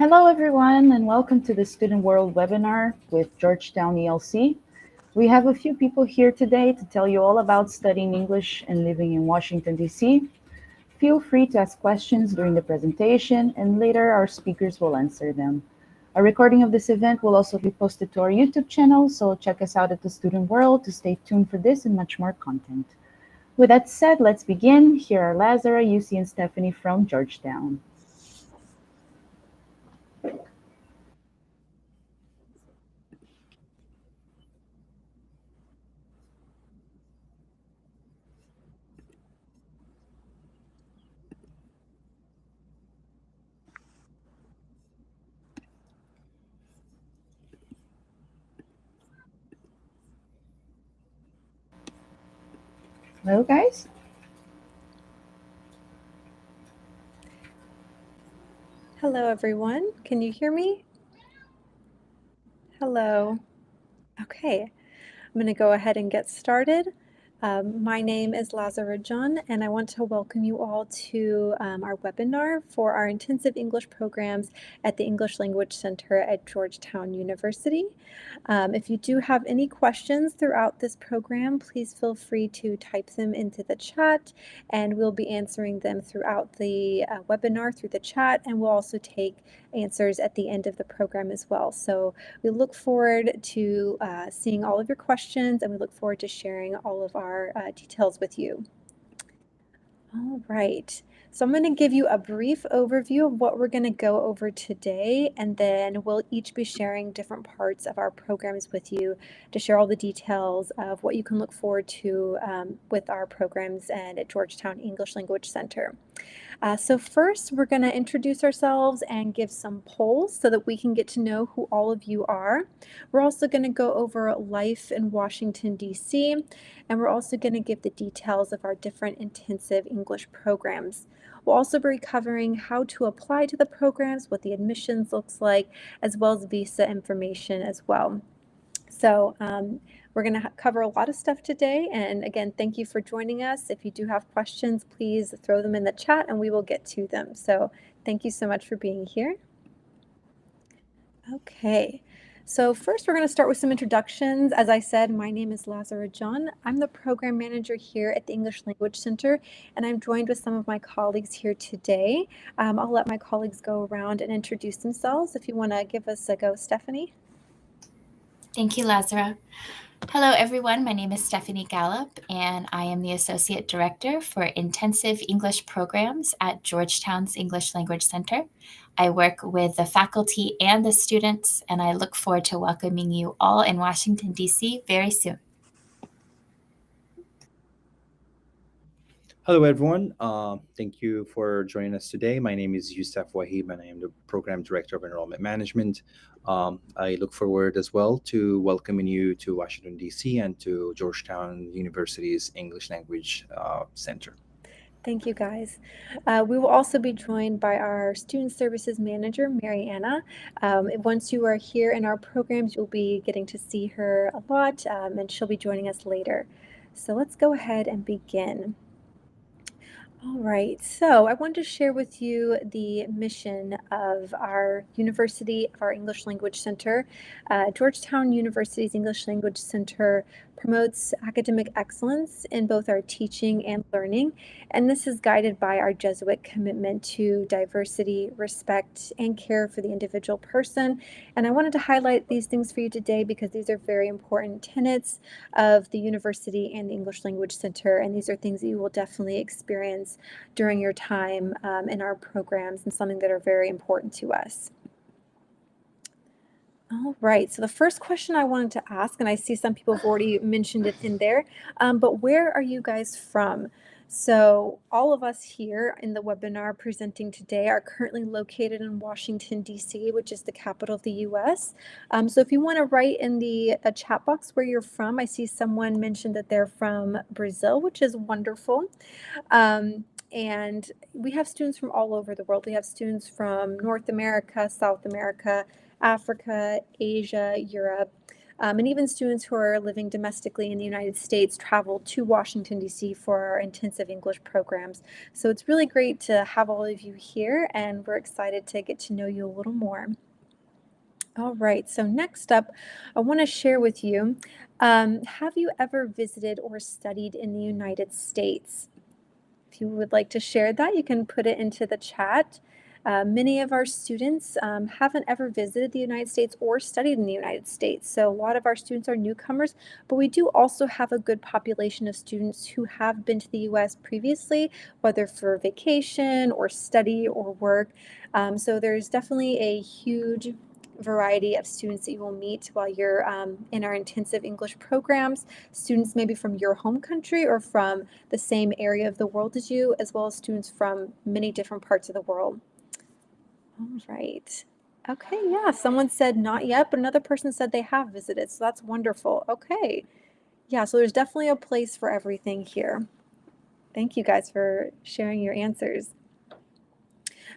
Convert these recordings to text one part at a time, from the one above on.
Hello, everyone, and welcome to the Student World webinar with Georgetown ELC. We have a few people here today to tell you all about studying English and living in Washington, D.C. Feel free to ask questions during the presentation, and later our speakers will answer them. A recording of this event will also be posted to our YouTube channel, so check us out at the Student World to stay tuned for this and much more content. With that said, let's begin. Here are Lazara, Yusi, and Stephanie from Georgetown. Hello, guys. Hello, everyone. Can you hear me? Hello. Okay, I'm going to go ahead and get started. My name is Lazara John, and I want to welcome you all to our webinar for our intensive English programs at the English Language Center at Georgetown University. If you do have any questions throughout this program, please feel free to type them into the chat, and we'll be answering them throughout the webinar through the chat, and we'll also take answers at the end of the program as well. So we look forward to seeing all of your questions, and we look forward to sharing all of our details with you. All right, so I'm going to give you a brief overview of what we're going to go over today, and then we'll each be sharing different parts of our programs with you to share all the details of what you can look forward to with our programs and at Georgetown English Language Center. So first, we're going to introduce ourselves and give some polls so that we can get to know who all of you are. We're also going to go over life in Washington, D.C., and we're also going to give the details of our different intensive English programs. We'll also be covering how to apply to the programs, what the admissions looks like, as well as visa information as well. So we're going to cover a lot of stuff today. And again, thank you for joining us. If you do have questions, please throw them in the chat and we will get to them. So thank you so much for being here. Okay. So first, we're going to start with some introductions. As I said, my name is Lazara John. I'm the program manager here at the English Language Center, and I'm joined with some of my colleagues here today. I'll let my colleagues go around and introduce themselves. If you want to give us a go, Stephanie. Thank you, Lazara. Hello, everyone. My name is Stephanie Gallup, and I am the Associate Director for Intensive English Programs at Georgetown's English Language Center. I work with the faculty and the students, and I look forward to welcoming you all in Washington, D.C. very soon. Hello, everyone. Thank you for joining us today. My name is Yusuf Wahib, and I am the Program Director of Enrollment Management. I look forward as well to welcoming you to Washington, D.C. and to Georgetown University's English Language Center. Thank you, guys. We will also be joined by our Student Services Manager, Mary Anna. Once you are here in our programs, you'll be getting to see her a lot, and she'll be joining us later. So let's go ahead and begin. All right, so I want to share with you the mission of our university, of our English Language Center. Georgetown University's English Language Center promotes academic excellence in both our teaching and learning, and this is guided by our Jesuit commitment to diversity, respect, and care for the individual person. And I wanted to highlight these things for you today because these are very important tenets of the university and the English Language Center, and these are things that you will definitely experience during your time in our programs and something that are very important to us. All right, so the first question I wanted to ask, and I see some people have already mentioned it in there, but where are you guys from? So all of us here in the webinar presenting today are currently located in Washington, D.C., which is the capital of the U.S. So if you want to write in the chat box where you're from, I see someone mentioned that they're from Brazil, which is wonderful. And we have students from all over the world. We have students from North America, South America, Africa, Asia, Europe. And even students who are living domestically in the United States travel to Washington, D.C. for our intensive English programs. So it's really great to have all of you here, and we're excited to get to know you a little more. All right, so next up, I want to share with you, have you ever visited or studied in the United States? If you would like to share that, you can put it into the chat. Many of our students haven't ever visited the United States or studied in the United States. So a lot of our students are newcomers, but we do also have a good population of students who have been to the US previously, whether for vacation or study or work. So there's definitely a huge variety of students that you will meet while you're in our intensive English programs. Students maybe from your home country or from the same area of the world as you, as well as students from many different parts of the world. All right. Okay, yeah, someone said not yet, but another person said they have visited, so that's wonderful. Okay. Yeah, so there's definitely a place for everything here. Thank you guys for sharing your answers.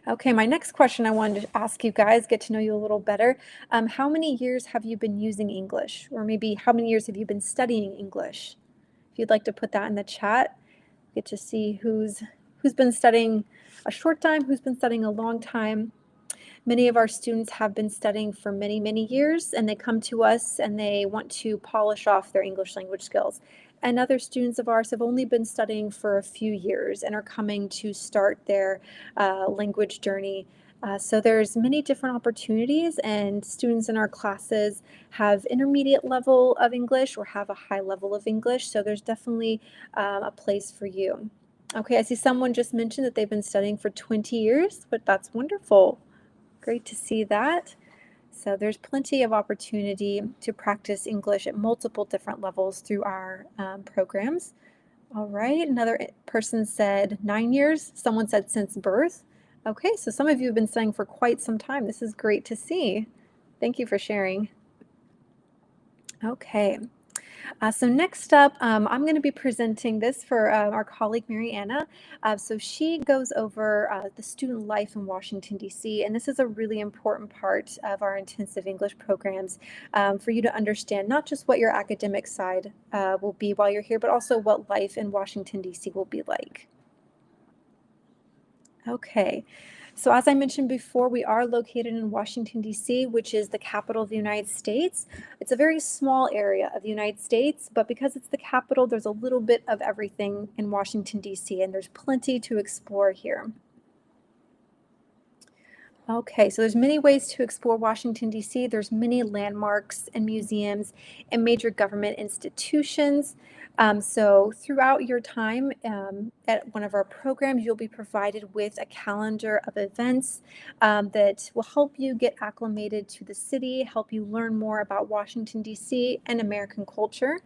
Okay, my next question I wanted to ask you guys, get to know you a little better. How many years have you been using English? Or maybe how many years have you been studying English? If you'd like to put that in the chat, get to see who's been studying a short time, who's been studying a long time. Many of our students have been studying for many, many years, and they come to us and they want to polish off their English language skills. And other students of ours have only been studying for a few years and are coming to start their language journey. So there's many different opportunities, and students in our classes have intermediate level of English or have a high level of English. So there's definitely a place for you. Okay, I see someone just mentioned that they've been studying for 20 years, but that's wonderful. Great to see that. So there's plenty of opportunity to practice English at multiple different levels through our programs. All right, another person said 9 years. Someone said since birth. Okay, so some of you have been studying for quite some time. This is great to see. Thank you for sharing. Okay. So next up, I'm going to be presenting this for our colleague Mariana. So she goes over the student life in Washington, D.C., and this is a really important part of our intensive English programs for you to understand not just what your academic side will be while you're here, but also what life in Washington, D.C. will be like. Okay. So as I mentioned before, we are located in Washington, D.C., which is the capital of the United States. It's a very small area of the United States, but because it's the capital, there's a little bit of everything in Washington, D.C., and there's plenty to explore here. Okay, so there's many ways to explore Washington, D.C. There's many landmarks and museums and major government institutions. So throughout your time at one of our programs, you'll be provided with a calendar of events that will help you get acclimated to the city, help you learn more about Washington, D.C. and American culture.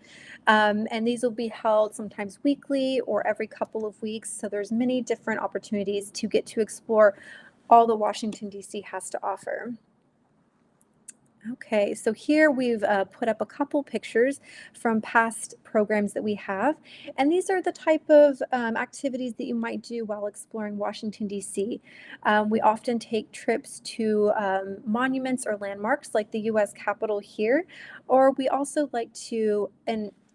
And these will be held sometimes weekly or every couple of weeks. So there's many different opportunities to get to explore all that Washington, D.C. has to offer. Okay, so here we've put up a couple pictures from past programs that we have, and these are the type of activities that you might do while exploring Washington, D.C. We often take trips to monuments or landmarks like the U.S. Capitol here, or we also like to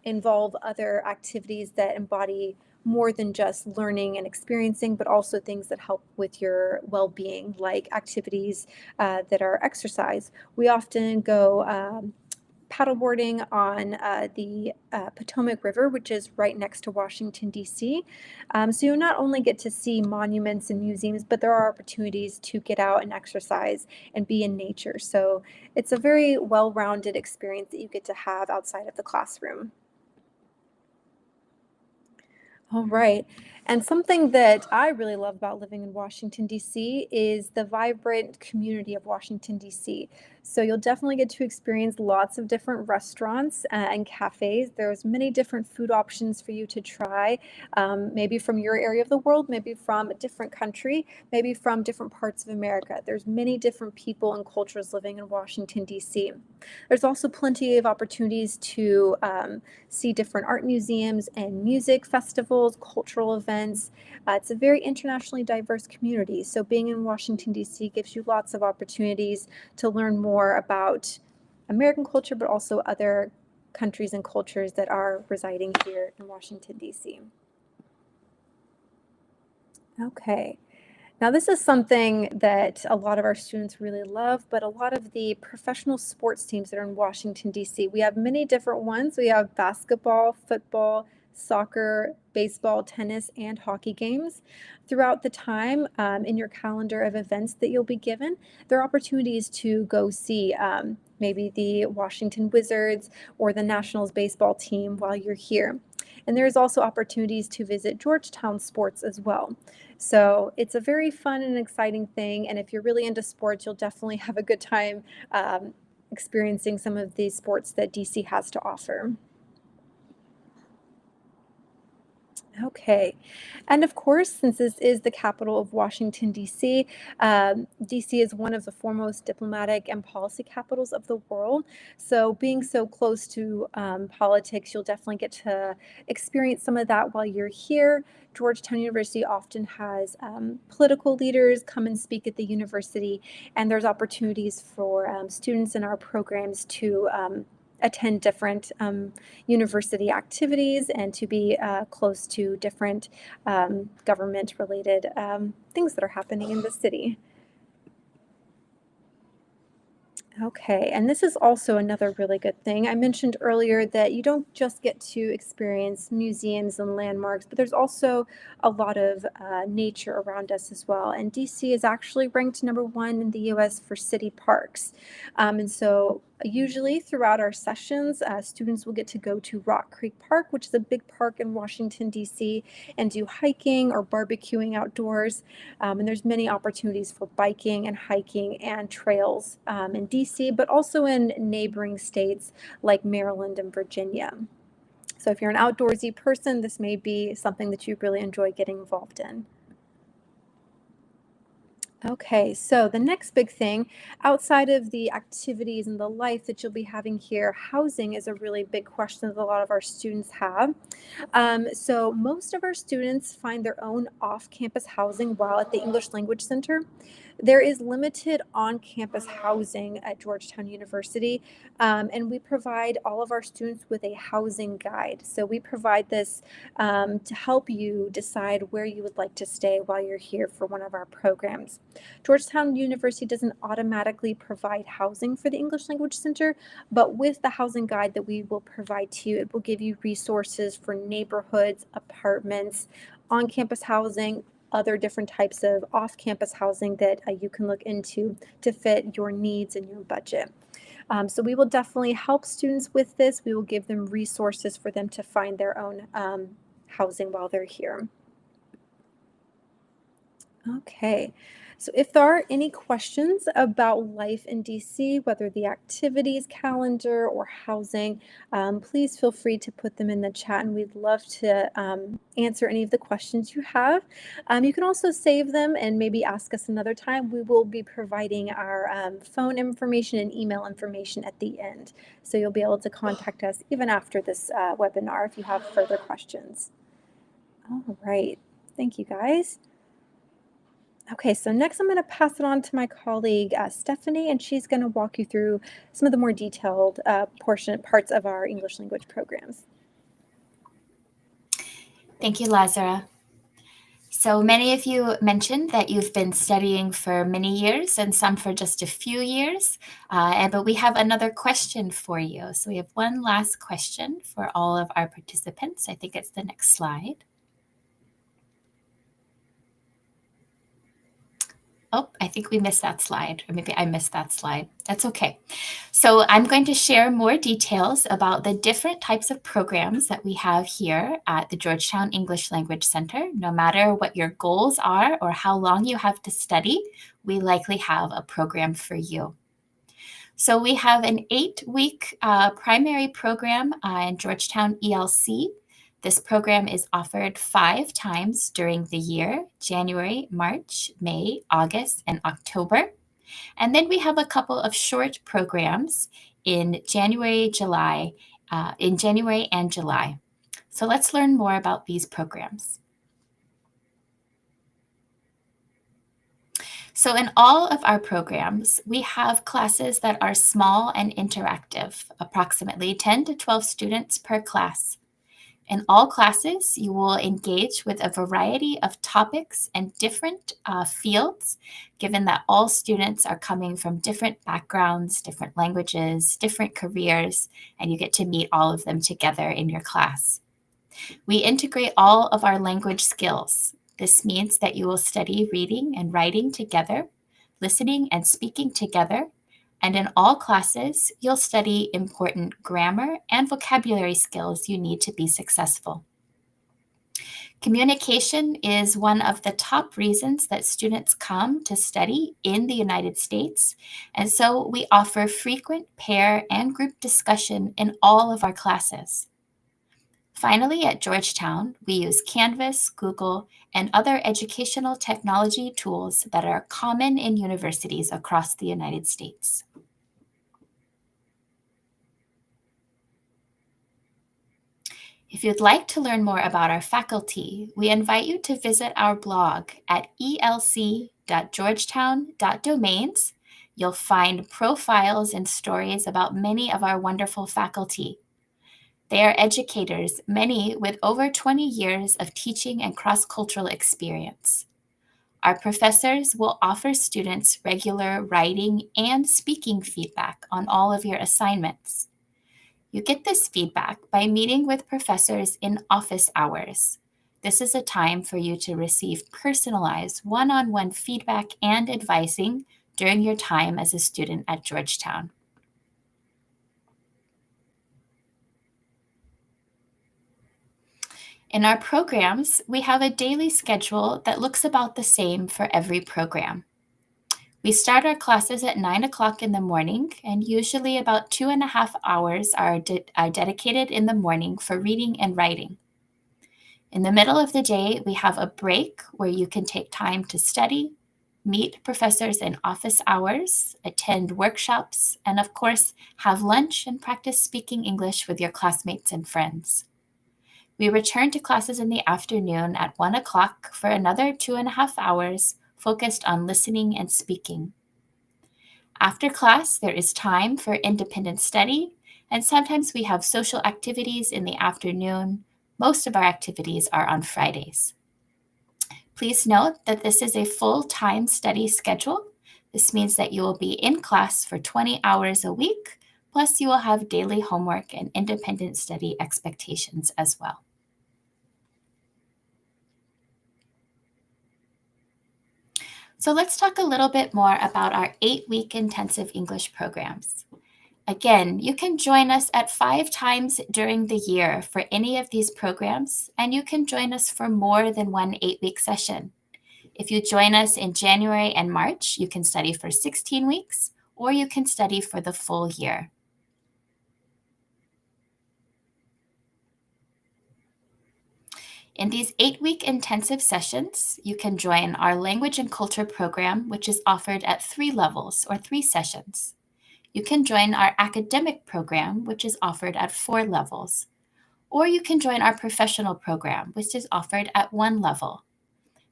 involve other activities that embody more than just learning and experiencing, but also things that help with your well-being, like activities that are exercise. We often go paddleboarding on the Potomac River, which is right next to Washington, D.C. So you not only get to see monuments and museums, but there are opportunities to get out and exercise and be in nature. So it's a very well-rounded experience that you get to have outside of the classroom. All right. And something that I really love about living in Washington, D.C. is the vibrant community of Washington, D.C. So you'll definitely get to experience lots of different restaurants and cafes. There's many different food options for you to try, maybe from your area of the world, maybe from a different country, maybe from different parts of America. There's many different people and cultures living in Washington, D.C. There's also plenty of opportunities to see different art museums and music festivals, cultural events. It's a very internationally diverse community. So being in Washington, D.C. gives you lots of opportunities to learn more about American culture, but also other countries and cultures that are residing here in Washington, D.C. Okay. Now, this is something that a lot of our students really love, but a lot of the professional sports teams that are in Washington, D.C., we have many different ones. We have basketball, football, soccer, baseball, tennis, and hockey games. Throughout the time in your calendar of events that you'll be given, there are opportunities to go see maybe the Washington Wizards or the Nationals baseball team while you're here. And there's also opportunities to visit Georgetown sports as well. So it's a very fun and exciting thing. And if you're really into sports, you'll definitely have a good time experiencing some of the sports that DC has to offer. Okay. And of course, since this is the capital of Washington, D.C., D.C. is one of the foremost diplomatic and policy capitals of the world. So being so close to politics, you'll definitely get to experience some of that while you're here. Georgetown University often has political leaders come and speak at the university, and there's opportunities for students in our programs to attend different university activities and to be close to different government-related things that are happening in the city. Okay, and this is also another really good thing. I mentioned earlier that you don't just get to experience museums and landmarks, but there's also a lot of nature around us as well. And DC is actually ranked #1 in the US for city parks. And so usually throughout our sessions, students will get to go to Rock Creek Park, which is a big park in Washington, DC, and do hiking or barbecuing outdoors. And there's many opportunities for biking and hiking and trails in DC, but also in neighboring states like Maryland and Virginia. So if you're an outdoorsy person, this may be something that you really enjoy getting involved in. Okay, so the next big thing, outside of the activities and the life that you'll be having here, housing is a really big question that a lot of our students have. So most of our students find their own off-campus housing while at the English Language Center. There is limited on-campus housing at Georgetown University, and we provide all of our students with a housing guide. So we provide this to help you decide where you would like to stay while you're here for one of our programs. Georgetown University doesn't automatically provide housing for the English Language Center, but with the housing guide that we will provide to you, it will give you resources for neighborhoods, apartments, on-campus housing, other different types of off-campus housing that you can look into to fit your needs and your budget. So we will definitely help students with this. We will give them resources for them to find their own housing while they're here. Okay, so if there are any questions about life in DC, whether the activities calendar or housing, please feel free to put them in the chat and we'd love to answer any of the questions you have. You can also save them and maybe ask us another time. We will be providing our phone information and email information at the end. So you'll be able to contact us even after this webinar if you have further questions. All right, thank you guys. Okay, so next I'm going to pass it on to my colleague Stephanie, and she's going to walk you through some of the more detailed parts of our English language programs. Thank you, Lazara. So many of you mentioned that you've been studying for many years and some for just a few years, but we have another question for you. So we have one last question for all of our participants. I think it's the next slide. Oh, I think we missed that slide, or maybe I missed that slide. That's okay. So I'm going to share more details about the different types of programs that we have here at the Georgetown English Language Center. No matter what your goals are or how long you have to study, we likely have a program for you. So we have an 8-week primary program in Georgetown ELC. This program is offered 5 times during the year: January, March, May, August, and October. And then we have a couple of short programs in January and July. So let's learn more about these programs. So in all of our programs, we have classes that are small and interactive, approximately 10 to 12 students per class. In all classes, you will engage with a variety of topics and different fields, given that all students are coming from different backgrounds, different languages, different careers, and you get to meet all of them together in your class. We integrate all of our language skills. This means that you will study reading and writing together, listening and speaking together, and in all classes, you'll study important grammar and vocabulary skills you need to be successful. Communication is one of the top reasons that students come to study in the United States, and so we offer frequent pair and group discussion in all of our classes. Finally, at Georgetown, we use Canvas, Google, and other educational technology tools that are common in universities across the United States. If you'd like to learn more about our faculty, we invite you to visit our blog at elc.georgetown.domains. You'll find profiles and stories about many of our wonderful faculty. They are educators, many with over 20 years of teaching and cross-cultural experience. Our professors will offer students regular writing and speaking feedback on all of your assignments. You get this feedback by meeting with professors in office hours. This is a time for you to receive personalized one-on-one feedback and advising during your time as a student at Georgetown. In our programs, we have a daily schedule that looks about the same for every program. We start our classes at 9 o'clock in the morning, and usually about 2.5 hours are dedicated in the morning for reading and writing. In the middle of the day, we have a break where you can take time to study, meet professors in office hours, attend workshops, and of course, have lunch and practice speaking English with your classmates and friends. We return to classes in the afternoon at 1 o'clock for another 2.5 hours focused on listening and speaking. After class, there is time for independent study, and sometimes we have social activities in the afternoon. Most of our activities are on Fridays. Please note that this is a full-time study schedule. This means that you will be in class for 20 hours a week, plus you will have daily homework and independent study expectations as well. So let's talk a little bit more about our 8-week intensive English programs. Again, you can join us at 5 times during the year for any of these programs, and you can join us for more than one 8-week session. If you join us in January and March, you can study for 16 weeks, or you can study for the full year. In these 8-week intensive sessions, you can join our Language and Culture program, which is offered at 3 levels or 3 sessions. You can join our academic program, which is offered at 4 levels. Or you can join our professional program, which is offered at 1 level.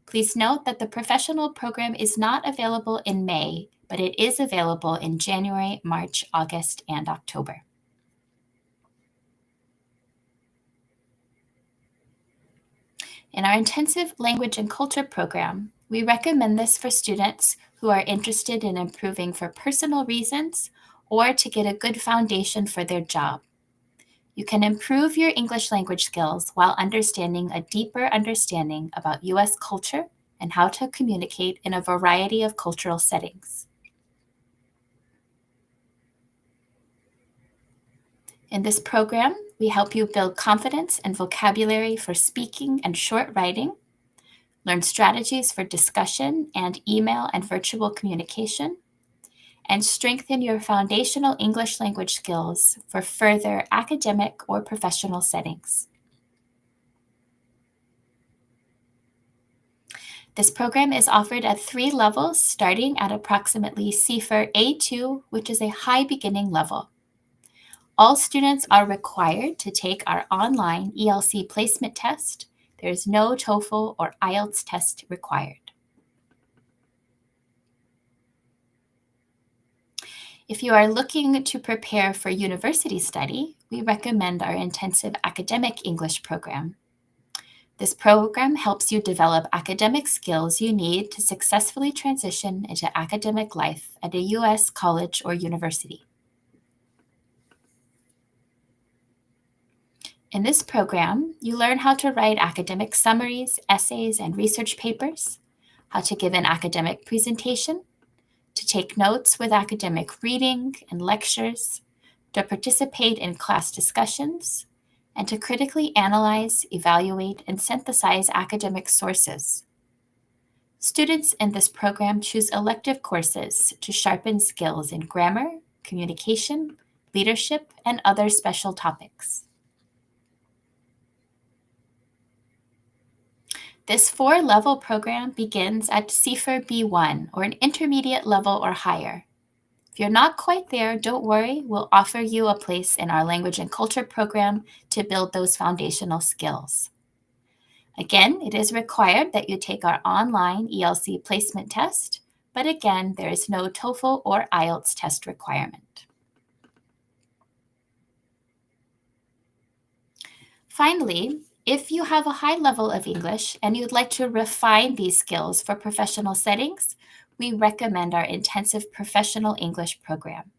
Please note that the professional program is not available in May, but it is available in January, March, August, and October. In our intensive language and culture program, we recommend this for students who are interested in improving for personal reasons or to get a good foundation for their job. You can improve your English language skills while understanding a deeper understanding about U.S. culture and how to communicate in a variety of cultural settings. In this program, we help you build confidence and vocabulary for speaking and short writing, learn strategies for discussion and email and virtual communication, and strengthen your foundational English language skills for further academic or professional settings. This program is offered at 3 levels, starting at approximately CFER A2, which is a high beginning level. All students are required to take our online ELC placement test. There is no TOEFL or IELTS test required. If you are looking to prepare for university study, we recommend our intensive academic English program. This program helps you develop academic skills you need to successfully transition into academic life at a U.S. college or university. In this program, you learn how to write academic summaries, essays, and research papers, how to give an academic presentation, to take notes with academic reading and lectures, to participate in class discussions, and to critically analyze, evaluate, and synthesize academic sources. Students in this program choose elective courses to sharpen skills in grammar, communication, leadership, and other special topics. This 4-level program begins at CFER B1, or an intermediate level or higher. If you're not quite there, don't worry, we'll offer you a place in our language and culture program to build those foundational skills. Again, it is required that you take our online ELC placement test, but again, there is no TOEFL or IELTS test requirement. Finally, if you have a high level of English and you'd like to refine these skills for professional settings, we recommend our intensive professional English program.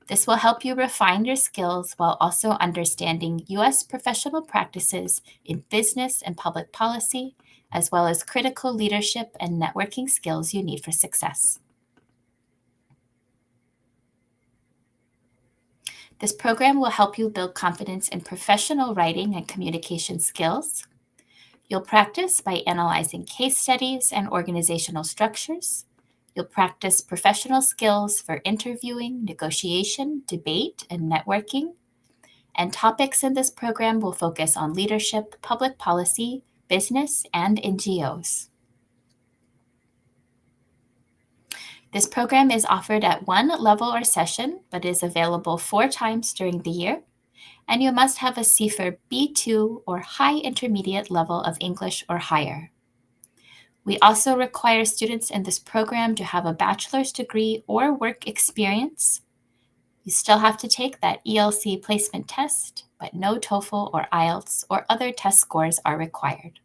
This will help you refine your skills while also understanding U.S. professional practices in business and public policy, as well as critical leadership and networking skills you need for success. This program will help you build confidence in professional writing and communication skills. You'll practice by analyzing case studies and organizational structures. You'll practice professional skills for interviewing, negotiation, debate, and networking. And topics in this program will focus on leadership, public policy, business, and NGOs. This program is offered at 1 level or session, but is available 4 times during the year. And you must have a CFER B2 or high intermediate level of English or higher. We also require students in this program to have a bachelor's degree or work experience. You still have to take that ELC placement test, but no TOEFL or IELTS or other test scores are required.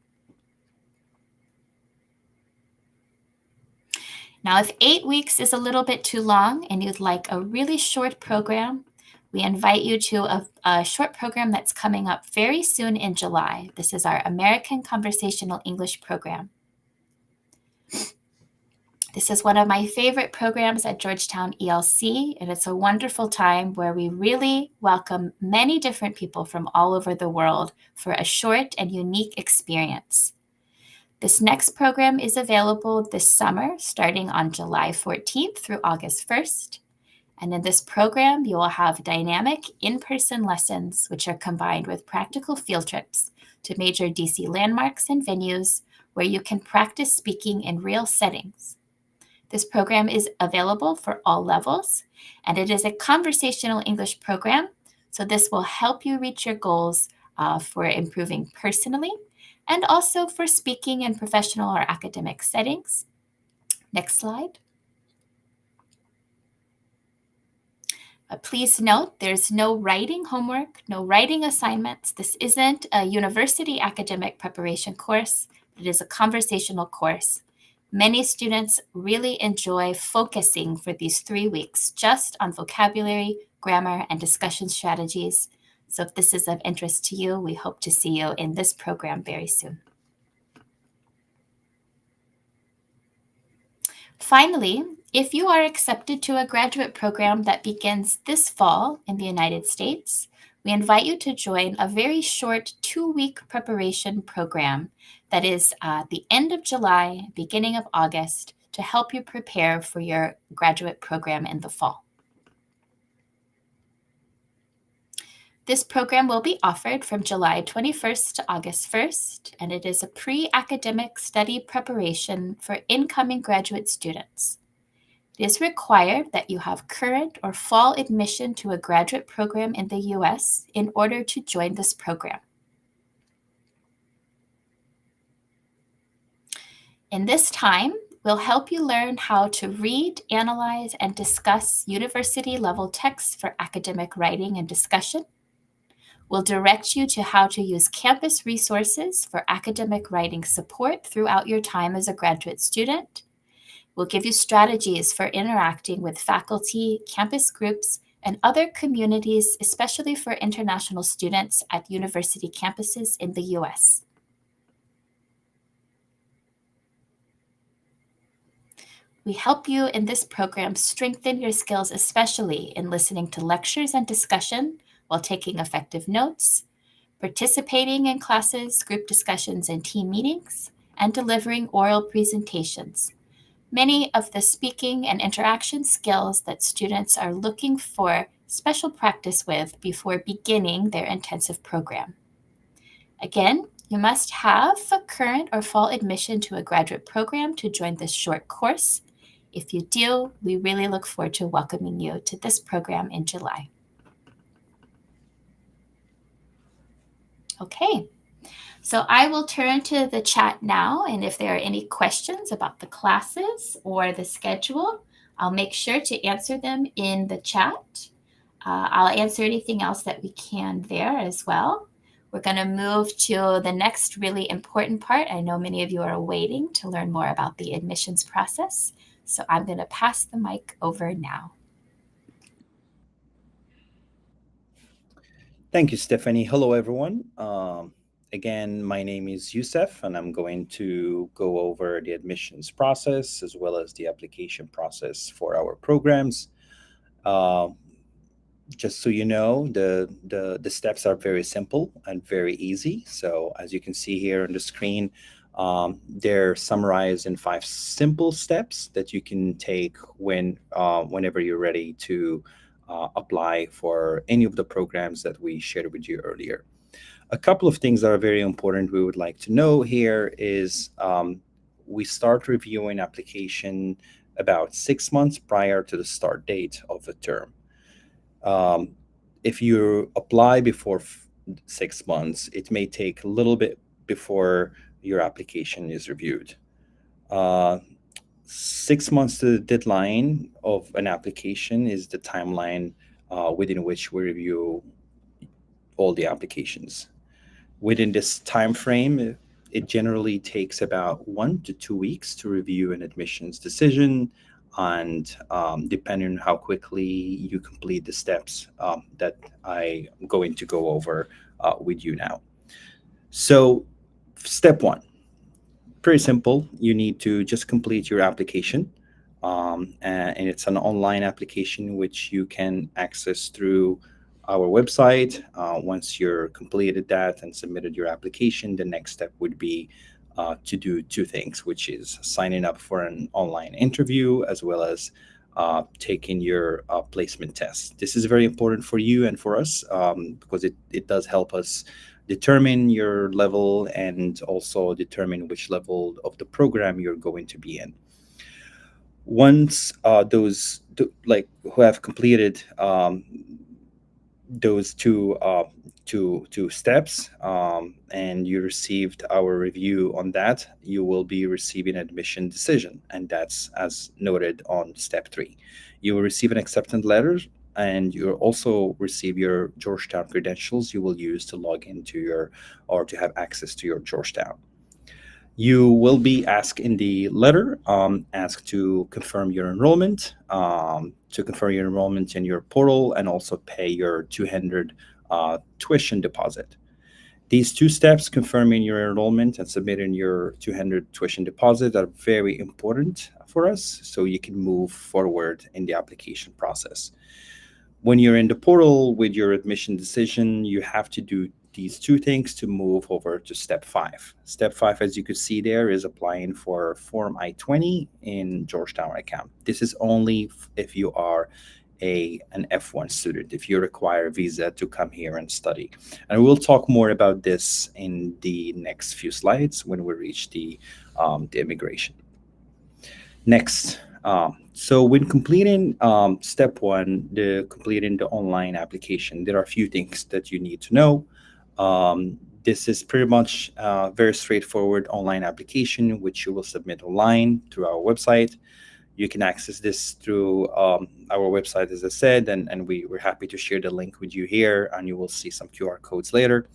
Now, if 8 weeks is a little bit too long and you'd like a really short program, we invite you to a short program that's coming up very soon in July. This is our American Conversational English program. This is one of my favorite programs at Georgetown ELC, and it's a wonderful time where we really welcome many different people from all over the world for a short and unique experience. This next program is available this summer, starting on July 14th through August 1st. And in this program, you will have dynamic in-person lessons, which are combined with practical field trips to major DC landmarks and venues where you can practice speaking in real settings. This program is available for all levels, and it is a conversational English program, so this will help you reach your goals for improving personally and also for speaking in professional or academic settings. Next slide. Please note there's no writing homework, no writing assignments. This isn't a university academic preparation course. It is a conversational course. Many students really enjoy focusing for these 3 weeks just on vocabulary, grammar, and discussion strategies. So if this is of interest to you, we hope to see you in this program very soon. Finally, if you are accepted to a graduate program that begins this fall in the United States, we invite you to join a very short 2-week preparation program that is the end of July, beginning of August, to help you prepare for your graduate program in the fall. This program will be offered from July 21st to August 1st, and it is a pre-academic study preparation for incoming graduate students. It is required that you have current or fall admission to a graduate program in the U.S. in order to join this program. In this time, We'll help you learn how to read, analyze, and discuss university-level texts for academic writing and discussion. We'll direct you to how to use campus resources for academic writing support throughout your time as a graduate student. We'll give you strategies for interacting with faculty, campus groups, and other communities, especially for international students at university campuses in the US. We help you in this program strengthen your skills, especially in listening to lectures and discussion while taking effective notes, participating in classes, group discussions, and team meetings, and delivering oral presentations. Many of the speaking and interaction skills that students are looking for special practice with before beginning their intensive program. Again, you must have a current or fall admission to a graduate program to join this short course. If you do, we really look forward to welcoming you to this program in July. Okay, so I will turn to the chat now, and if there are any questions about the classes or the schedule, I'll make sure to answer them in the chat. I'll answer anything else that we can there as well. We're going to move to the next really important part. I know many of you are waiting to learn more about the admissions process, so I'm going to pass the mic over now. Thank you, Stephanie. Hello, everyone. Again, my name is Youssef, and I'm going to go over the admissions process as well as the application process for our programs. Just so you know, the steps are very simple and very easy. So as you can see here on the screen, they're summarized in 5 simple steps that you can take whenever you're ready to apply for any of the programs that we shared with you earlier. A couple of things that are very important we would like to know here is we start reviewing application about 6 months prior to the start date of the term. If you apply before 6 months, it may take a little bit before your application is reviewed. 6 months to the deadline of an application is the timeline within which we review all the applications. Within this time frame, it generally takes about 1 to 2 weeks to review an admissions decision, and depending on how quickly you complete the steps that I'm going to go over with you now. So step 1, pretty simple. You need to just complete your application, and it's an online application which you can access through our website. Once you're completed that and submitted your application, the next step would be to do 2 things, which is signing up for an online interview as well as taking your placement test. This is very important for you and for us because it does help us determine your level and also determine which level of the program you're going to be in. Once those who have completed those two steps and you received our review on that, you will be receiving an admission decision, and that's as noted on step 3. You will receive an acceptance letter, and you'll also receive your Georgetown credentials you will use to log into or to have access to your Georgetown. You will be asked in the letter, asked to confirm your enrollment, in your portal, and also pay your $200 tuition deposit. These 2 steps, confirming your enrollment and submitting your $200 tuition deposit, are very important for us so you can move forward in the application process. When you're in the portal with your admission decision, you have to do these 2 things to move over to step 5. Step 5, as you could see there, is applying for Form I-20 in Georgetown account. This is only if you are an F1 student, if you require a visa to come here and study. And we'll talk more about this in the next few slides when we reach the immigration. Next, so when completing step 1, completing the online application, there are a few things that you need to know. This is pretty much a very straightforward online application, which you will submit online through our website. You can access this through our website, as I said, and we're happy to share the link with you here, and you will see some QR codes later.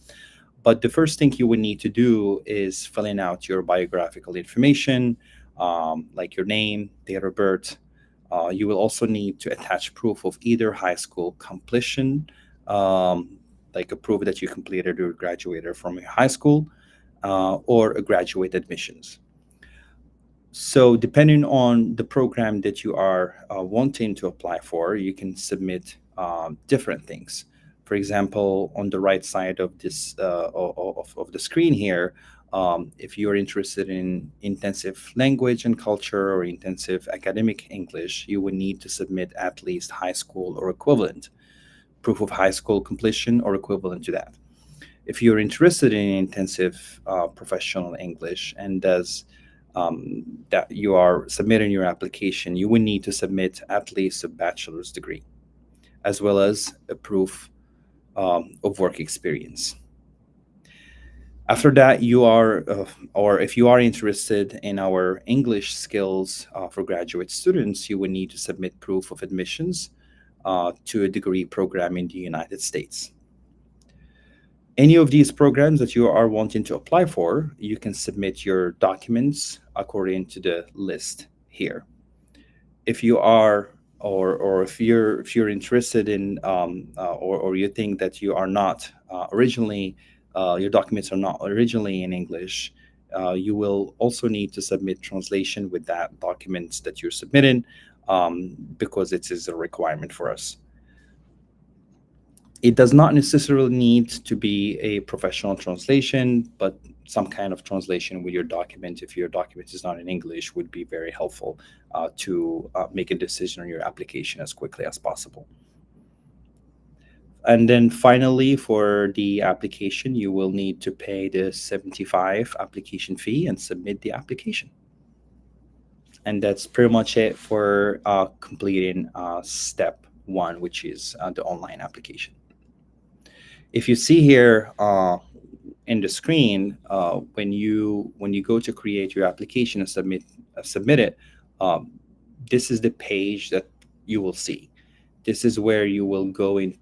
But the first thing you would need to do is filling out your biographical information, like your name, date of birth. You will also need to attach proof of either high school completion, like a proof that you completed or graduated from your high school, or a graduate admissions. So, depending on the program that you are wanting to apply for, you can submit different things. For example, on the right side of this of the screen here, if you're interested in intensive language and culture or intensive academic English, you would need to submit at least high school or equivalent, proof of high school completion or equivalent to that. If you're interested in intensive professional English and that you are submitting your application, you would need to submit at least a bachelor's degree, as well as a proof of work experience. After that, or if you are interested in our English skills for graduate students, you would need to submit proof of admissions to a degree program in the United States. Any of these programs that you are wanting to apply for, you can submit your documents according to the list here. If you are, or if you're interested in, or you think that you are not originally, your documents are not originally in English, you will also need to submit translation with that documents that you're submitting, because it is a requirement for us. It does not necessarily need to be a professional translation, but some kind of translation with your document, if your document is not in English, would be very helpful to make a decision on your application as quickly as possible. And then finally, for the application, you will need to pay the 75 application fee and submit the application. And that's pretty much it for completing step one, which is the online application. If you see here in the screen, when you go to create your application and submit it, this is the page that you will see. This is where you will go in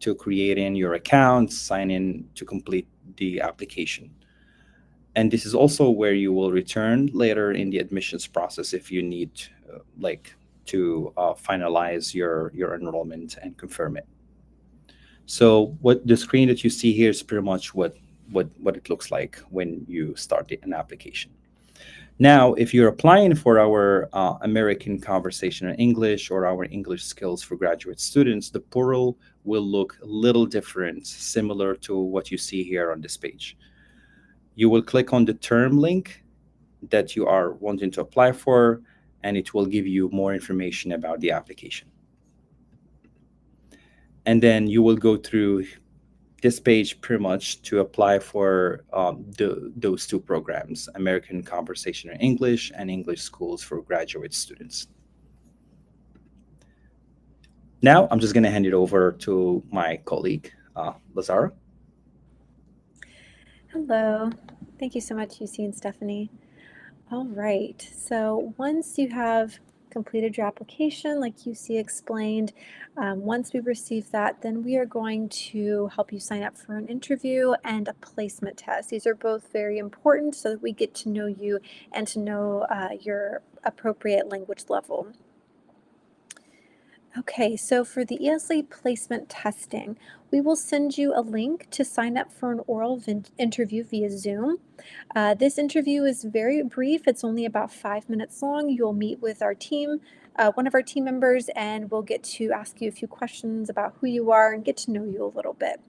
to creating your account, sign in to complete the application. And this is also where you will return later in the admissions process if you need to finalize your enrollment and confirm it. So what the screen that you see here is pretty much what it looks like when you start an application. Now, if you're applying for our American Conversational English or our English Skills for Graduate Students, the portal will look a little different, similar to what you see here on this page. You will click on the term link that you are wanting to apply for, and it will give you more information about the application. And then you will go through this page pretty much to apply for those two programs, American Conversational English and English Schools for Graduate Students. Now, I'm just going to hand it over to my colleague, Lazara. Hello. Thank you so much, UC and Stephanie. All right. So once you have completed your application, like UC explained, once we receive that, then we are going to help you sign up for an interview and a placement test. These are both very important so that we get to know you and to know your appropriate language level. Okay, so for the ESL placement testing, we will send you a link to sign up for an oral interview via Zoom. This interview is very brief. It's only about 5 minutes long. You'll meet with our team, one of our team members, and we'll get to ask you a few questions about who you are and get to know you a little bit.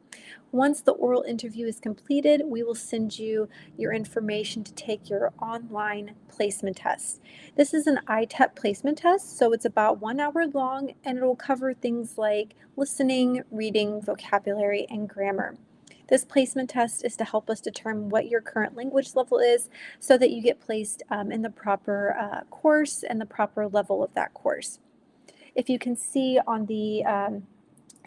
Once the oral interview is completed, we will send you your information to take your online placement test. This is an ITEP placement test, so it's about 1 hour long, and it will cover things like listening, reading, vocabulary, and grammar. This placement test is to help us determine what your current language level is so that you get placed in the proper course and the proper level of that course. If you can see on the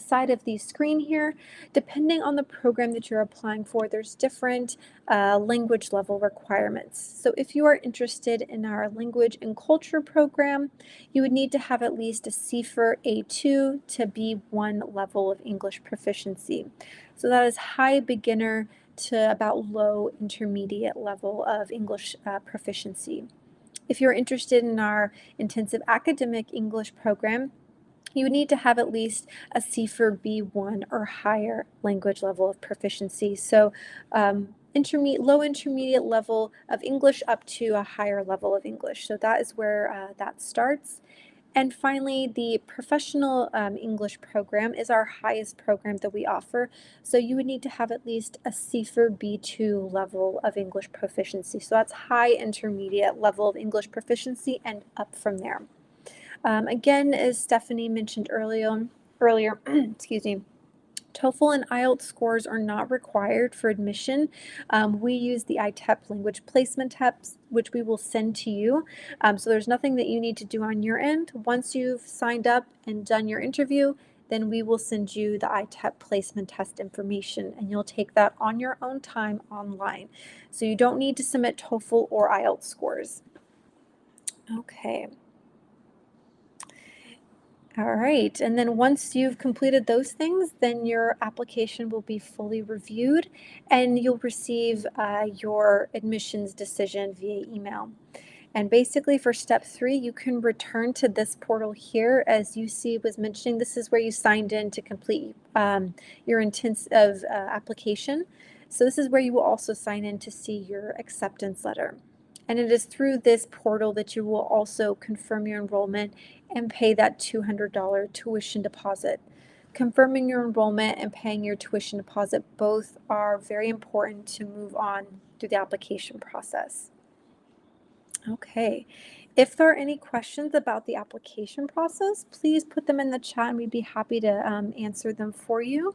side of the screen here. Depending on the program that you're applying for, there's different language level requirements. So if you are interested in our language and culture program, you would need to have at least a CFR A2 to B1 level of English proficiency. So that is high beginner to about low intermediate level of English proficiency. If you're interested in our intensive academic English program, you would need to have at least a CFR B1 or higher language level of proficiency. So low intermediate level of English up to a higher level of English. So that is where that starts. And finally, the professional English program is our highest program that we offer. So you would need to have at least a CFR B2 level of English proficiency. So that's high intermediate level of English proficiency and up from there. Again, as Stephanie mentioned earlier, excuse me, TOEFL and IELTS scores are not required for admission. We use the ITEP language placement tests, which we will send to you. So there's nothing that you need to do on your end. Once you've signed up and done your interview, then we will send you the ITEP placement test information, and you'll take that on your own time online. So you don't need to submit TOEFL or IELTS scores. Okay. All right, and then once you've completed those things, then your application will be fully reviewed and you'll receive your admissions decision via email. And basically for step 3, you can return to this portal here. As UC was mentioning, this is where you signed in to complete your intensive application. So this is where you will also sign in to see your acceptance letter. And it is through this portal that you will also confirm your enrollment and pay that $200 tuition deposit. Confirming your enrollment and paying your tuition deposit both are very important to move on through the application process. Okay, if there are any questions about the application process, please put them in the chat and we'd be happy to answer them for you.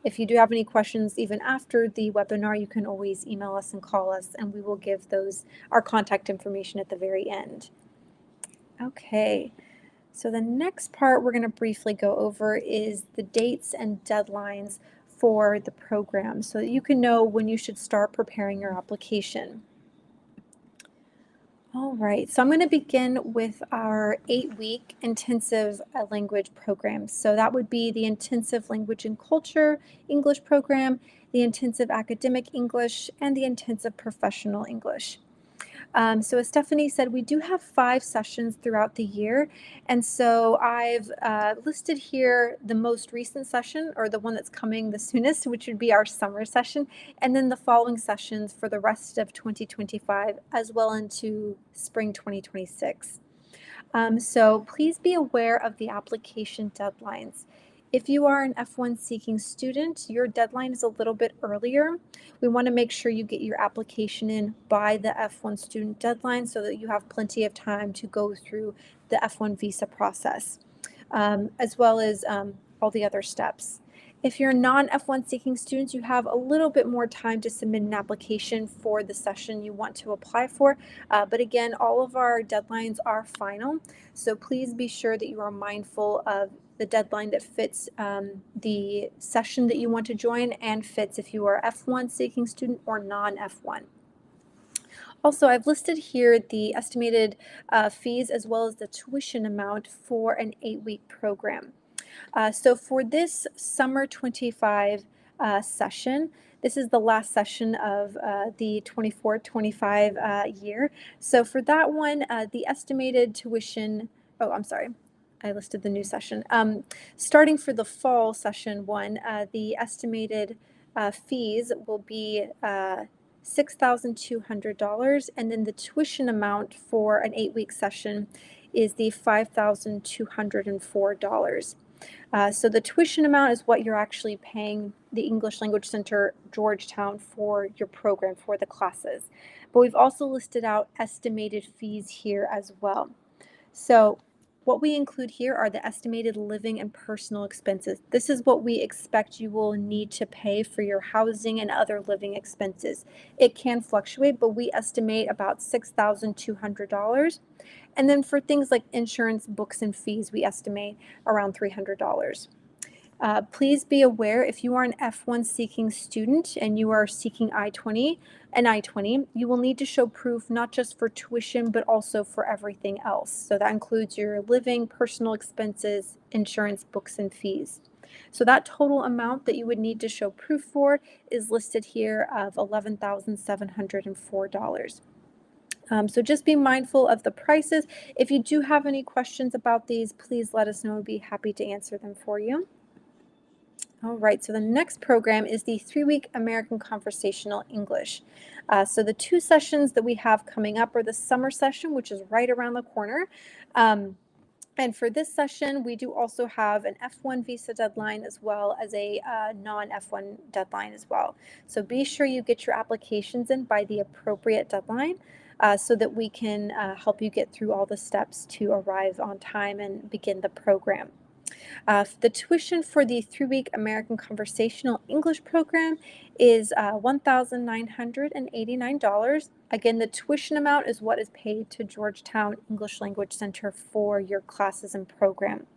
If you do have any questions even after the webinar, you can always email us and call us and we will give our contact information at the very end. Okay, so the next part we're going to briefly go over is the dates and deadlines for the program so that you can know when you should start preparing your application. All right, so I'm going to begin with our 8-week intensive language program. So that would be the intensive language and culture English program, the intensive academic English, and the intensive professional English. So as Stephanie said, we do have 5 sessions throughout the year. And so I've listed here the most recent session, or the one that's coming the soonest, which would be our summer session, and then the following sessions for the rest of 2025, as well into spring 2026. So please be aware of the application deadlines. If you are an F1 seeking student, your deadline is a little bit earlier. We want to make sure you get your application in by the F1 student deadline so that you have plenty of time to go through the F1 visa process, as well as all the other steps. If you're non-F1 seeking students, you have a little bit more time to submit an application for the session you want to apply for. But again, all of our deadlines are final. So please be sure that you are mindful of the deadline that fits the session that you want to join and fits if you are F1 seeking student or non-F1. Also, I've listed here the estimated fees as well as the tuition amount for an 8-week program. So for this summer 25 session, this is the last session of the 24-25 year. So for that one, the estimated tuition, I'm sorry, I listed the new session. Starting for the fall session 1, the estimated fees will be $6,200, and then the tuition amount for an 8-week session is the $5,204. So the tuition amount is what you're actually paying the English Language Center Georgetown for your program, for the classes. But we've also listed out estimated fees here as well. So what we include here are the estimated living and personal expenses. This is what we expect you will need to pay for your housing and other living expenses. It can fluctuate, but we estimate about $6,200. And then for things like insurance, books, and fees, we estimate around $300. Please be aware if you are an F1 seeking student and you are seeking I-20, you will need to show proof not just for tuition, but also for everything else. So that includes your living, personal expenses, insurance, books, and fees. So that total amount that you would need to show proof for is listed here of $11,704. So just be mindful of the prices. If you do have any questions about these, please let us know. We'd be happy to answer them for you. All right, so the next program is the 3-week American Conversational English. So the 2 sessions that we have coming up are the summer session, which is right around the corner. And for this session, we do also have an F1 visa deadline as well as a non-F1 deadline as well. So be sure you get your applications in by the appropriate deadline so that we can help you get through all the steps to arrive on time and begin the program. The tuition for the 3-week American Conversational English program is $1,989. Again, the tuition amount is what is paid to Georgetown English Language Center for your classes and program.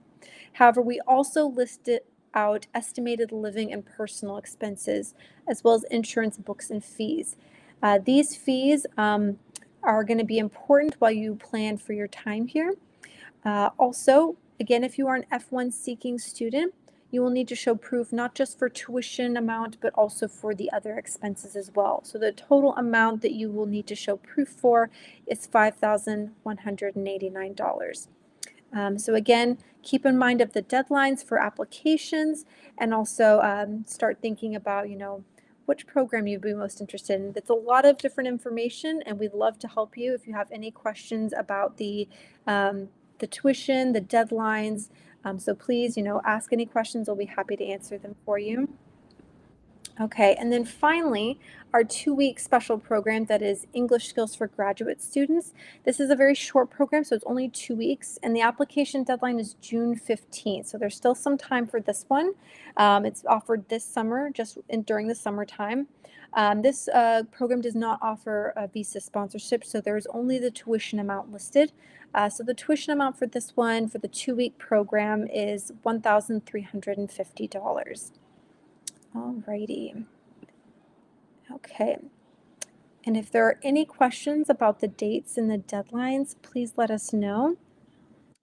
However, we also listed out estimated living and personal expenses, as well as insurance, books, and fees. These fees are going to be important while you plan for your time here. Also, again, if you are an F1 seeking student, you will need to show proof not just for tuition amount, but also for the other expenses as well. So the total amount that you will need to show proof for is $5,189. So again, keep in mind of the deadlines for applications, and also start thinking about, which program you'd be most interested in. It's a lot of different information, and we'd love to help you if you have any questions about the tuition, the deadlines. So please, ask any questions. We'll be happy to answer them for you. Okay, and then finally, our 2-week special program that is English Skills for Graduate Students. This is a very short program, so it's only 2 weeks, and the application deadline is June 15th. So there's still some time for this one. It's offered this summer, during the summertime. This program does not offer a visa sponsorship, so there's only the tuition amount listed. So the tuition amount for this one, for the 2-week program, is $1,350. Alrighty. Okay. And if there are any questions about the dates and the deadlines, please let us know.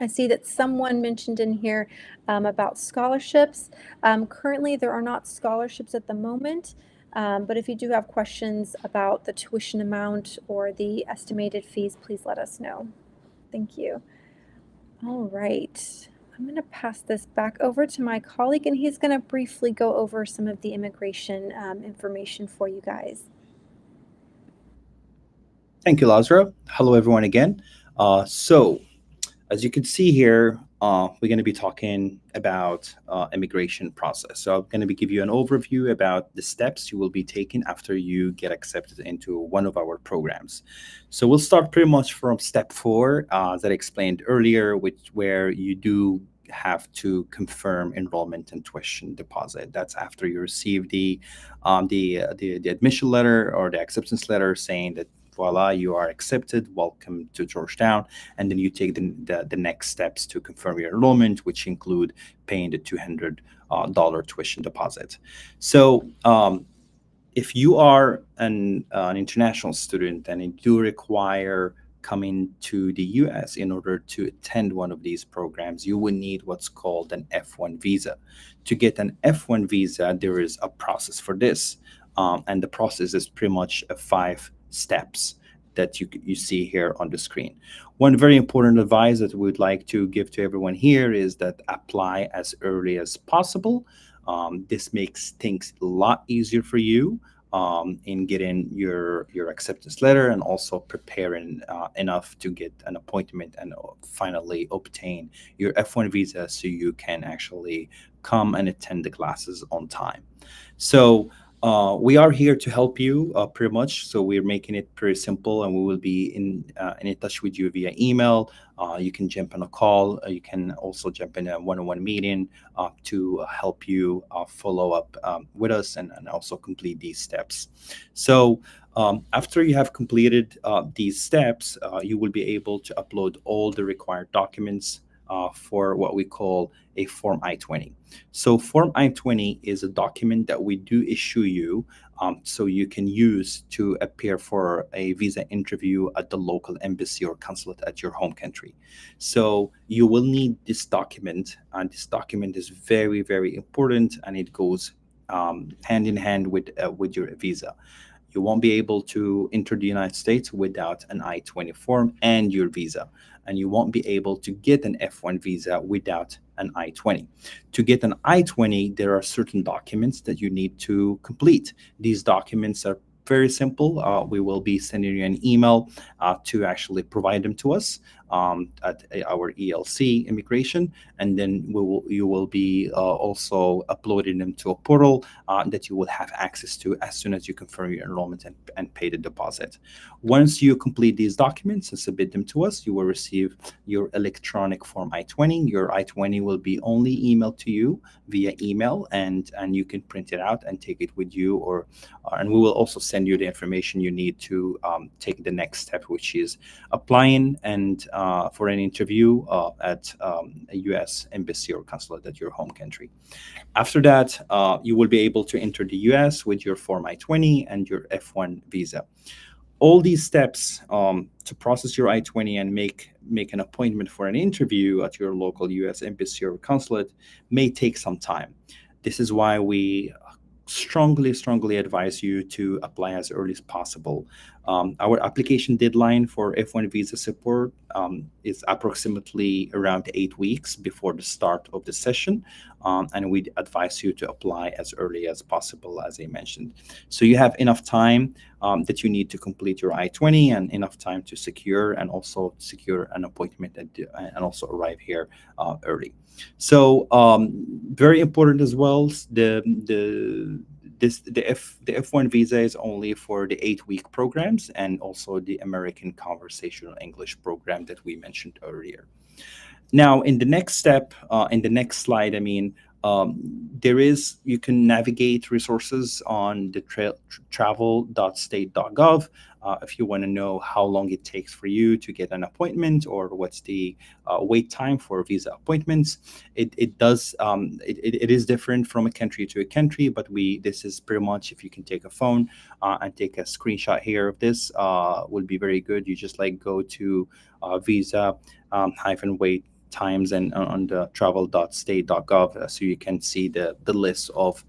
I see that someone mentioned in here about scholarships. Currently, there are not scholarships at the moment, but if you do have questions about the tuition amount or the estimated fees, please let us know. Thank you. All right. I'm going to pass this back over to my colleague, and he's going to briefly go over some of the immigration information for you guys. Thank you, Lazara. Hello, everyone, again. So, as you can see here, we're going to be talking about immigration process. So I'm going to give you an overview about the steps you will be taking after you get accepted into one of our programs. So we'll start pretty much from step 4 that I explained earlier, where you do have to confirm enrollment and tuition deposit. That's after you receive the admission letter or the acceptance letter saying that voila, you are accepted, welcome to Georgetown, and then you take the next steps to confirm your enrollment, which include paying the $200 tuition deposit. So if you are an international student and you do require coming to the US in order to attend one of these programs, you will need what's called an F1 visa. To get an F1 visa, there is a process for this, and the process is pretty much 5 steps that you see here on the screen. One very important advice that we would like to give to everyone here is that apply as early as possible. This makes things a lot easier for you in getting your acceptance letter, and also preparing enough to get an appointment and finally obtain your F1 visa so you can actually come and attend the classes on time. So we are here to help you pretty much. So we're making it pretty simple, and we will be in touch with you via email. You can jump on a call. You can also jump in a one-on-one meeting to help you follow up with us and also complete these steps. So after you have completed these steps, you will be able to upload all the required documents for what we call a Form I-20. So Form I-20 is a document that we do issue you so you can use to appear for a visa interview at the local embassy or consulate at your home country. So you will need this document, and this document is very, very important, and it goes hand in hand with your visa. You won't be able to enter the United States without an I-20 form and your visa. And you won't be able to get an F1 visa without an I-20. To get an I-20, there are certain documents that you need to complete. These documents are very simple. We will be sending you an email to actually provide them to us at our ELC immigration, and then you will be also uploading them to a portal that you will have access to as soon as you confirm your enrollment and pay the deposit. Once you complete these documents and submit them to us, you will receive your electronic Form I-20. Your I-20 will be only emailed to you via email, and you can print it out and take it with you, and we will also send you the information you need to take the next step, which is applying and for an interview at a U.S. embassy or consulate at your home country. After that, you will be able to enter the U.S. with your Form I-20 and your F1 visa. All these steps to process your I-20 and make an appointment for an interview at your local U.S. embassy or consulate may take some time. This is why we strongly advise you to apply as early as possible. Our application deadline for F1 visa support is approximately around 8 weeks before the start of the session, and we advise you to apply as early as possible, as I mentioned. So you have enough time that you need to complete your I-20 and enough time to secure an appointment and also arrive here early. So very important as well. The F1 visa is only for the 8-week programs and also the American Conversational English program that we mentioned earlier. Now, in the next step, in the next slide, you can navigate resources on the travel.state.gov if you want to know how long it takes for you to get an appointment or what's the wait time for visa appointments. It is different from a country to a country, but this is pretty much, if you can take a phone and take a screenshot here of this, will be very good. You just go to visa wait times and on the travel.state.gov, so you can see the list of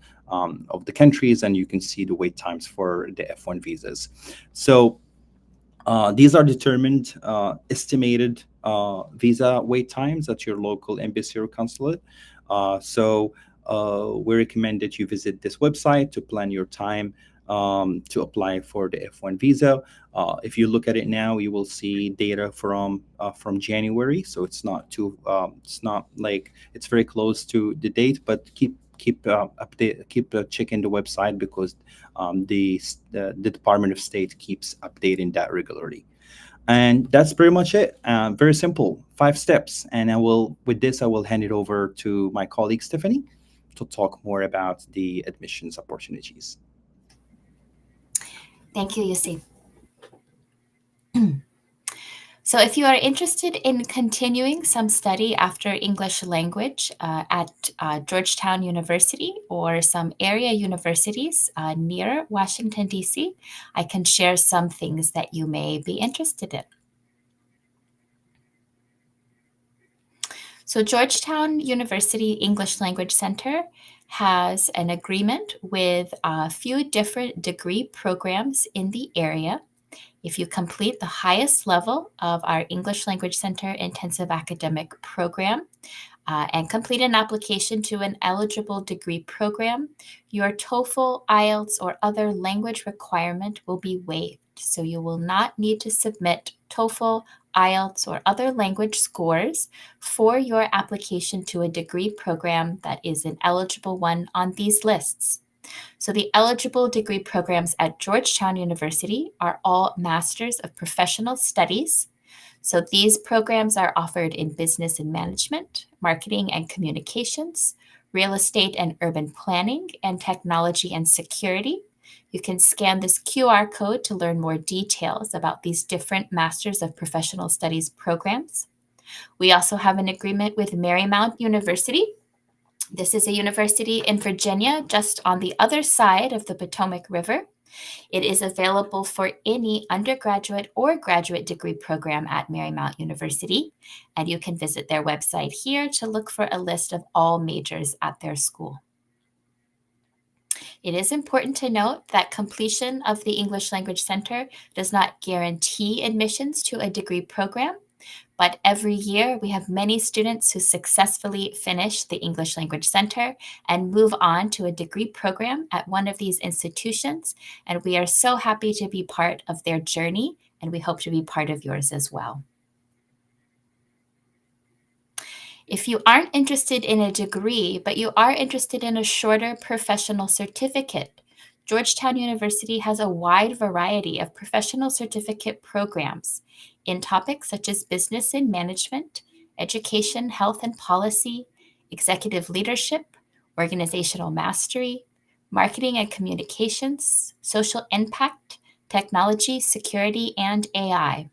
the countries, and you can see the wait times for the F1 visas. So these are determined estimated visa wait times at your local embassy or consulate. So we recommend that you visit this website to plan your time to apply for the F1 visa. If you look at it now, you will see data from January, so it's not very close to the date, but keep checking the website because the Department of State keeps updating that regularly. And that's pretty much it. Very simple, 5 steps. And I will hand it over to my colleague Stephanie to talk more about the admissions opportunities. Thank you, Yusuf. So if you are interested in continuing some study after English language at Georgetown University or some area universities near Washington, D.C., I can share some things that you may be interested in. So Georgetown University English Language Center has an agreement with a few different degree programs in the area. If you complete the highest level of our English Language Center intensive academic program and complete an application to an eligible degree program, your TOEFL, IELTS, or other language requirement will be waived. So you will not need to submit TOEFL, IELTS, or other language scores for your application to a degree program that is an eligible one on these lists. So the eligible degree programs at Georgetown University are all Masters of Professional Studies. So these programs are offered in Business and Management, Marketing and Communications, Real Estate and Urban Planning, and Technology and Security. You can scan this QR code to learn more details about these different Masters of Professional Studies programs. We also have an agreement with Marymount University. This is a university in Virginia, just on the other side of the Potomac River. It is available for any undergraduate or graduate degree program at Marymount University, and you can visit their website here to look for a list of all majors at their school. It is important to note that completion of the English Language Center does not guarantee admissions to a degree program, but every year we have many students who successfully finish the English Language Center and move on to a degree program at one of these institutions, and we are so happy to be part of their journey, and we hope to be part of yours as well. If you aren't interested in a degree, but you are interested in a shorter professional certificate, Georgetown University has a wide variety of professional certificate programs in topics such as business and management, education, health and policy, executive leadership, organizational mastery, marketing and communications, social impact, technology, security, and AI.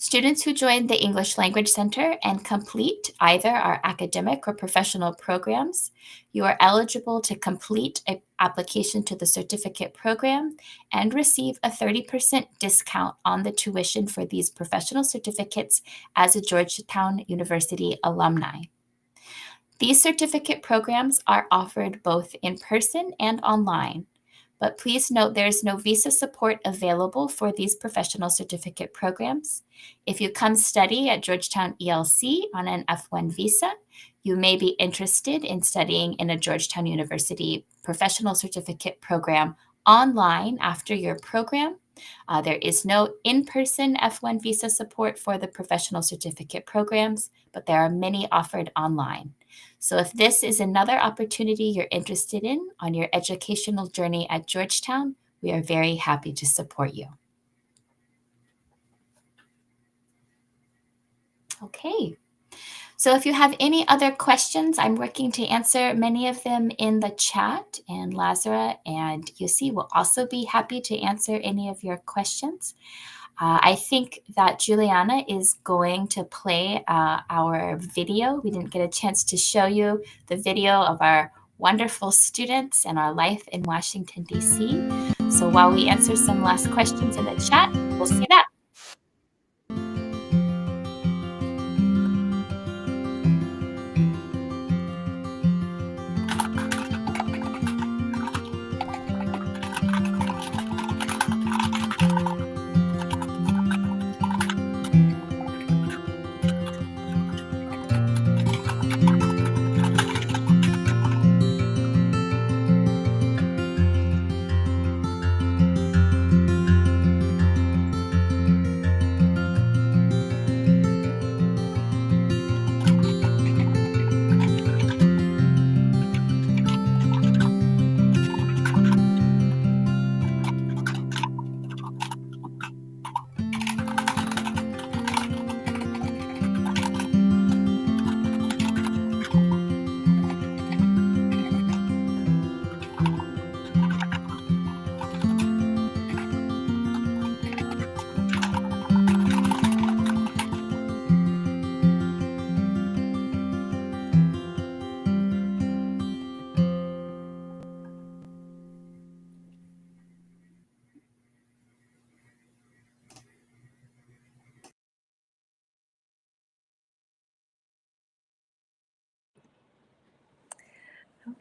Students who join the English Language Center and complete either our academic or professional programs, you are eligible to complete an application to the certificate program and receive a 30% discount on the tuition for these professional certificates as a Georgetown University alumni. These certificate programs are offered both in person and online. But please note there is no visa support available for these professional certificate programs. If you come study at Georgetown ELC on an F1 visa, you may be interested in studying in a Georgetown University professional certificate program online after your program. There is no in-person F1 visa support for the professional certificate programs, but there are many offered online. So if this is another opportunity you're interested in on your educational journey at Georgetown, we are very happy to support you. Okay. So if you have any other questions, I'm working to answer many of them in the chat, and Lazara and Yussi will also be happy to answer any of your questions. I think that Juliana is going to play our video. We didn't get a chance to show you the video of our wonderful students and our life in Washington, D.C. So while we answer some last questions in the chat, we'll see that.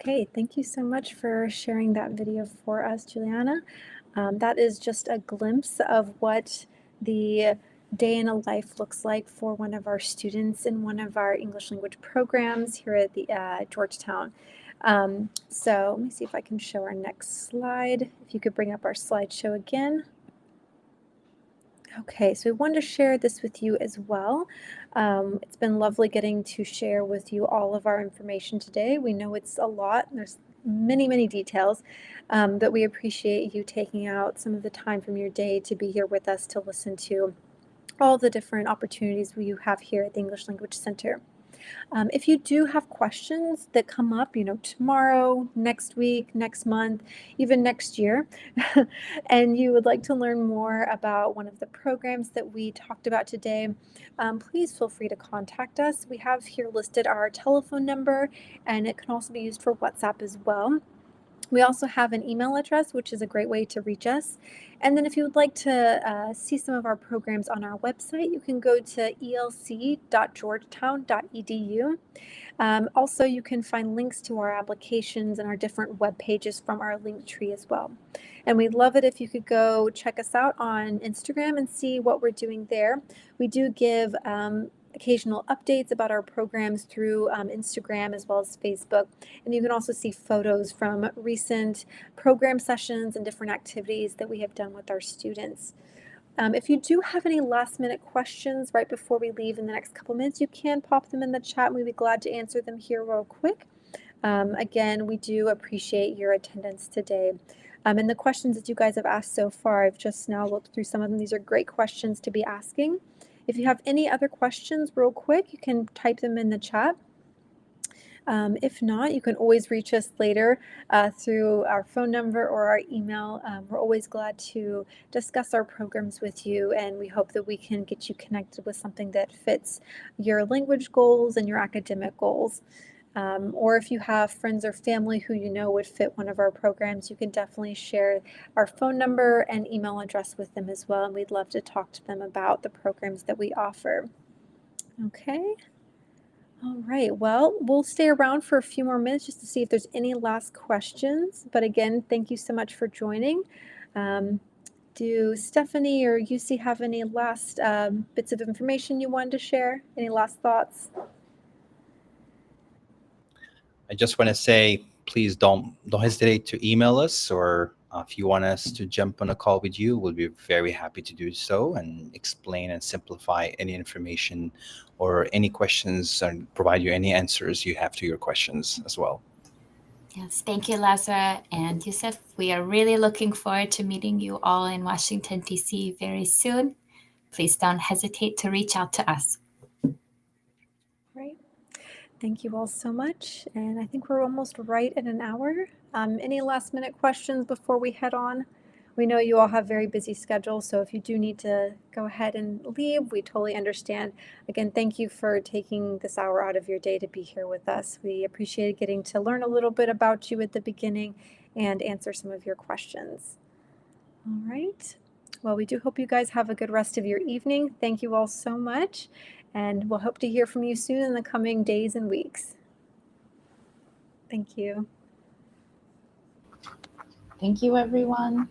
Okay, thank you so much for sharing that video for us, Juliana. That is just a glimpse of what the day in a life looks like for one of our students in one of our English language programs here at the Georgetown. So let me see if I can show our next slide. If you could bring up our slideshow again. Okay, so we wanted to share this with you as well. It's been lovely getting to share with you all of our information today. We know it's a lot, and there's many, many details, but we appreciate you taking out some of the time from your day to be here with us to listen to all the different opportunities you have here at the English Language Center. If you do have questions that come up, tomorrow, next week, next month, even next year, and you would like to learn more about one of the programs that we talked about today, please feel free to contact us. We have here listed our telephone number, and it can also be used for WhatsApp as well. We also have an email address, which is a great way to reach us. And then if you would like to see some of our programs on our website, you can go to elc.georgetown.edu. Also, you can find links to our applications and our different web pages from our link tree as well. And we'd love it if you could go check us out on Instagram and see what we're doing there. We do give occasional updates about our programs through Instagram as well as Facebook. And you can also see photos from recent program sessions and different activities that we have done with our students. If you do have any last minute questions right before we leave in the next couple minutes, you can pop them in the chat and we'd be glad to answer them here real quick. Again, we do appreciate your attendance today. And the questions that you guys have asked so far, I've just now looked through some of them. These are great questions to be asking. If you have any other questions real quick, you can type them in the chat. If not, you can always reach us later through our phone number or our email. We're always glad to discuss our programs with you, and we hope that we can get you connected with something that fits your language goals and your academic goals. Or if you have friends or family who you know would fit one of our programs, you can definitely share our phone number and email address with them as well, and we'd love to talk to them about the programs that we offer. Okay. All right, well, we'll stay around for a few more minutes just to see if there's any last questions. But again, thank you so much for joining. Do Stephanie or UC have any last bits of information you wanted to share? Any last thoughts? I just want to say, please don't hesitate to email us, or if you want us to jump on a call with you, we'll be very happy to do so and explain and simplify any information or any questions and provide you any answers you have to your questions as well. Yes, thank you, Lazara and Yusuf. We are really looking forward to meeting you all in Washington, D.C. very soon. Please don't hesitate to reach out to us. Right. Thank you all so much. And I think we're almost right at an hour. Any last minute questions before we head on? We know you all have very busy schedules, so if you do need to go ahead and leave, we totally understand. Again, thank you for taking this hour out of your day to be here with us. We appreciated getting to learn a little bit about you at the beginning and answer some of your questions. All right. Well, we do hope you guys have a good rest of your evening. Thank you all so much, and we'll hope to hear from you soon in the coming days and weeks. Thank you. Thank you, everyone.